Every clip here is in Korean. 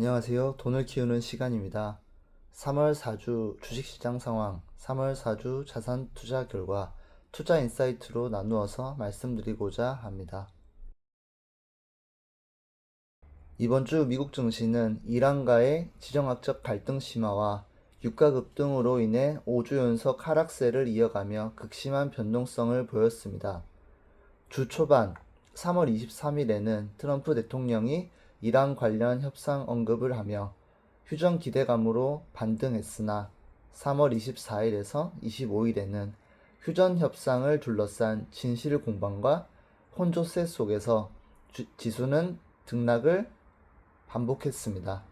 안녕하세요. 돈을 키우는 시간입니다. 3월 4주 주식시장 상황, 3월 4주 자산 투자 결과, 투자 인사이트로 나누어서 말씀드리고자 합니다. 이번 주 미국 증시는 이란과의 지정학적 갈등 심화와 유가 급등으로 인해 5주 연속 하락세를 이어가며 극심한 변동성을 보였습니다. 주 초반 3월 23일에는 트럼프 대통령이 이란 관련 협상 언급을 하며 휴전 기대감으로 반등했으나 3월 24일에서 25일에는 휴전 협상을 둘러싼 진실 공방과 혼조세 속에서 지수는 등락을 반복했습니다.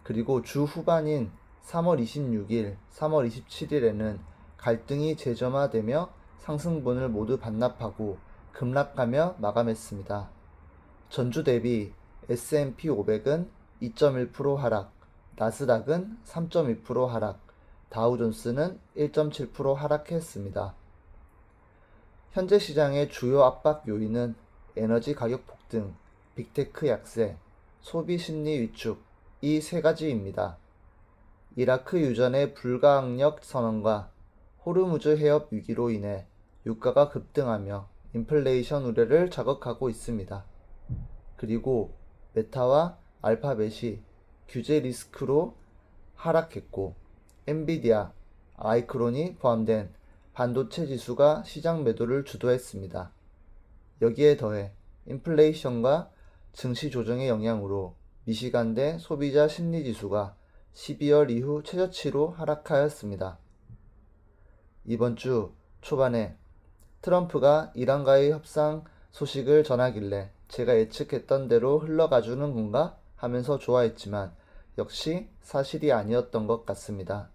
그리고 주 후반인 3월 26일, 3월 27일에는 갈등이 재점화되며 상승분을 모두 반납하고 급락하며 마감했습니다. 전주 대비 S&P 500은 2.1% 하락, 나스닥은 3.2% 하락, 다우존스는 1.7% 하락했습니다. 현재 시장의 주요 압박 요인은 에너지 가격 폭등, 빅테크 약세, 소비 심리 위축, 이 세 가지입니다. 이라크 유전의 불가항력 선언과 호르무즈 해협 위기로 인해 유가가 급등하며 인플레이션 우려를 자극하고 있습니다. 그리고 메타와 알파벳이 규제 리스크로 하락했고 엔비디아, 아이크론이 포함된 반도체 지수가 시장 매도를 주도했습니다. 여기에 더해 인플레이션과 증시 조정의 영향으로 미시간대 소비자 심리지수가 12월 이후 최저치로 하락하였습니다. 이번 주 초반에 트럼프가 이란과의 협상 소식을 전하길래 제가 예측했던 대로 흘러가주는 건가 하면서 좋아했지만 역시 사실이 아니었던 것 같습니다.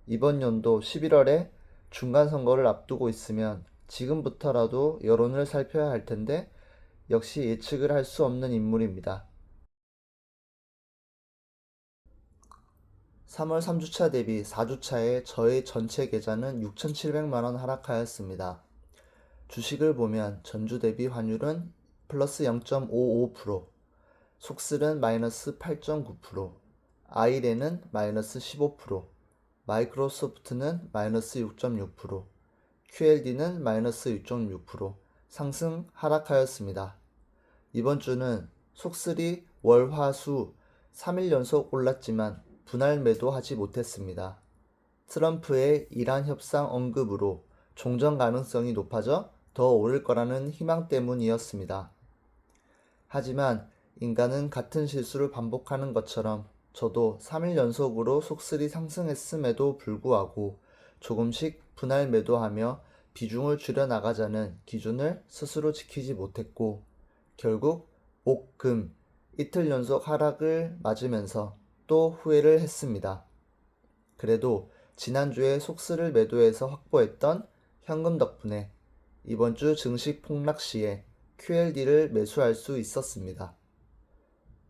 이번 연도 11월에 중간선거를 앞두고 있으면 지금부터라도 여론을 살펴야 할 텐데 역시 예측을 할 수 없는 인물입니다. 3월 3주차 대비 4주차에 저의 전체 계좌는 6,700만원 하락하였습니다. 주식을 보면 전주 대비 환율은 플러스 0.55%, 속슬은 마이너스 8.9%, 아이렌은 마이너스 15%, 마이크로소프트는 마이너스 6.6%, QLD는 마이너스 6.6% 상승 하락하였습니다. 이번 주는 속슬이 월, 화, 수 3일 연속 올랐지만 분할 매도하지 못했습니다. 트럼프의 이란 협상 언급으로 종전 가능성이 높아져 더 오를 거라는 희망 때문이었습니다. 하지만 인간은 같은 실수를 반복하는 것처럼 저도 3일 연속으로 속슬이 상승했음에도 불구하고 조금씩 분할 매도하며 비중을 줄여나가자는 기준을 스스로 지키지 못했고 결국 옥, 금 이틀 연속 하락을 맞으면서 또 후회를 했습니다. 그래도 지난주에 속스를 매도해서 확보했던 현금 덕분에 이번 주 증시 폭락 시에 QLD를 매수할 수 있었습니다.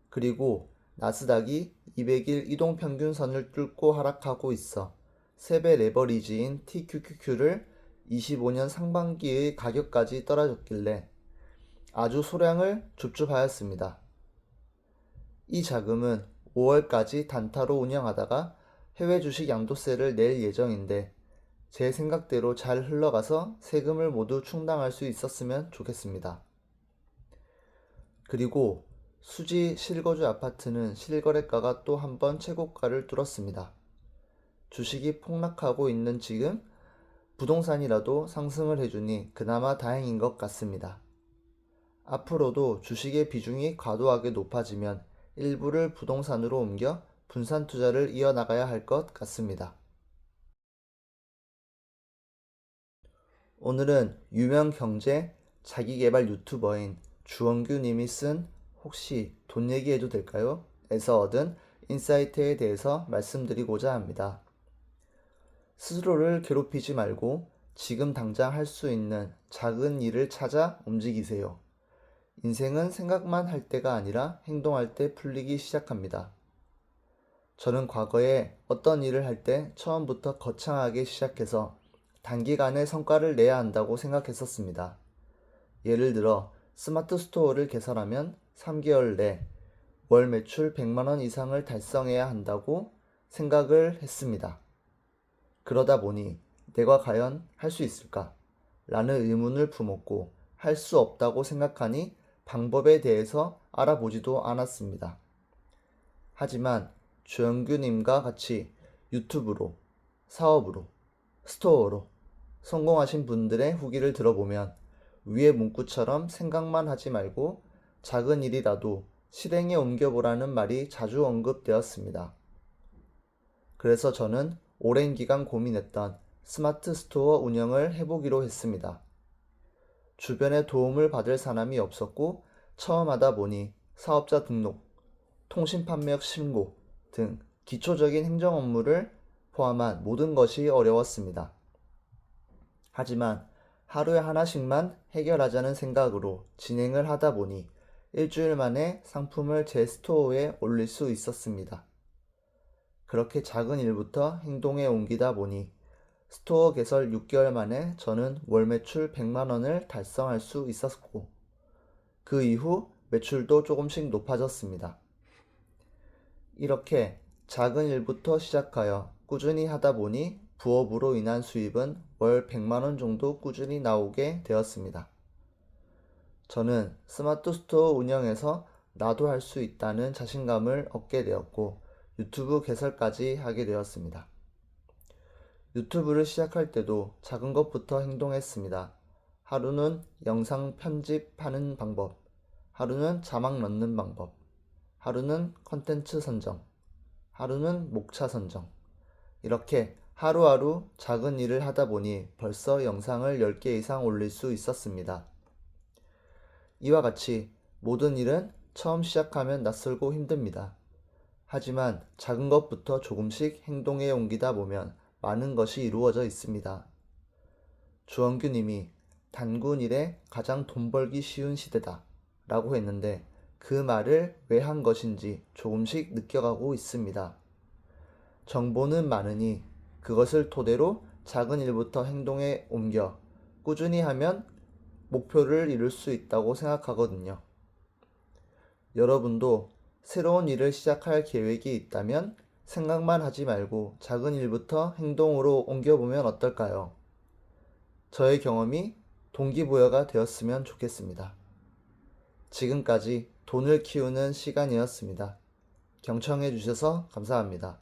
그리고 나스닥이 200일 이동평균선을 뚫고 하락하고 있어 3배 레버리지인 TQQQ를 25년 상반기의 가격까지 떨어졌길래 아주 소량을 줍줍하였습니다. 이 자금은 5월까지 단타로 운영하다가 해외 주식 양도세를 낼 예정인데 제 생각대로 잘 흘러가서 세금을 모두 충당할 수 있었으면 좋겠습니다. 그리고 수지 실거주 아파트는 실거래가가 또 한 번 최고가를 뚫었습니다. 주식이 폭락하고 있는 지금 부동산이라도 상승을 해주니 그나마 다행인 것 같습니다. 앞으로도 주식의 비중이 과도하게 높아지면 일부를 부동산으로 옮겨 분산 투자를 이어나가야 할 것 같습니다. 오늘은 유명 경제 자기계발 유튜버인 주원규 님이 쓴 혹시 돈 얘기해도 될까요? 에서 얻은 인사이트에 대해서 말씀드리고자 합니다. 스스로를 괴롭히지 말고 지금 당장 할 수 있는 작은 일을 찾아 움직이세요. 인생은 생각만 할 때가 아니라 행동할 때 풀리기 시작합니다. 저는 과거에 어떤 일을 할 때 처음부터 거창하게 시작해서 단기간에 성과를 내야 한다고 생각했었습니다. 예를 들어 스마트 스토어를 개설하면 3개월 내 월 매출 100만 원 이상을 달성해야 한다고 생각을 했습니다. 그러다 보니 내가 과연 할 수 있을까? 라는 의문을 품었고 할 수 없다고 생각하니 방법에 대해서 알아보지도 않았습니다. 하지만 주영규님과 같이 유튜브로, 사업으로, 스토어로 성공하신 분들의 후기를 들어보면 위의 문구처럼 생각만 하지 말고 작은 일이라도 실행에 옮겨보라는 말이 자주 언급되었습니다. 그래서 저는 오랜 기간 고민했던 스마트 스토어 운영을 해보기로 했습니다. 주변에 도움을 받을 사람이 없었고 처음 하다 보니 사업자 등록, 통신 판매역 신고 등 기초적인 행정 업무를 포함한 모든 것이 어려웠습니다. 하지만 하루에 하나씩만 해결하자는 생각으로 진행을 하다 보니 일주일 만에 상품을 제 스토어에 올릴 수 있었습니다. 그렇게 작은 일부터 행동에 옮기다 보니 스토어 개설 6개월 만에 저는 월 매출 100만 원을 달성할 수 있었고 그 이후 매출도 조금씩 높아졌습니다. 이렇게 작은 일부터 시작하여 꾸준히 하다 보니 부업으로 인한 수입은 월 100만 원 정도 꾸준히 나오게 되었습니다. 저는 스마트 스토어 운영에서 나도 할 수 있다는 자신감을 얻게 되었고 유튜브 개설까지 하게 되었습니다. 유튜브를 시작할 때도 작은 것부터 행동했습니다. 하루는 영상 편집하는 방법, 하루는 자막 넣는 방법, 하루는 컨텐츠 선정, 하루는 목차 선정. 이렇게 하루하루 작은 일을 하다 보니 벌써 영상을 10개 이상 올릴 수 있었습니다. 이와 같이 모든 일은 처음 시작하면 낯설고 힘듭니다. 하지만 작은 것부터 조금씩 행동에 옮기다 보면 많은 것이 이루어져 있습니다. 주원규 님이 단군 일에 가장 돈 벌기 쉬운 시대다 라고 했는데 그 말을 왜 한 것인지 조금씩 느껴가고 있습니다. 정보는 많으니 그것을 토대로 작은 일부터 행동에 옮겨 꾸준히 하면 목표를 이룰 수 있다고 생각하거든요. 여러분도 새로운 일을 시작할 계획이 있다면 생각만 하지 말고 작은 일부터 행동으로 옮겨보면 어떨까요? 저의 경험이 동기부여가 되었으면 좋겠습니다. 지금까지 돈을 키우는 시간이었습니다. 경청해 주셔서 감사합니다.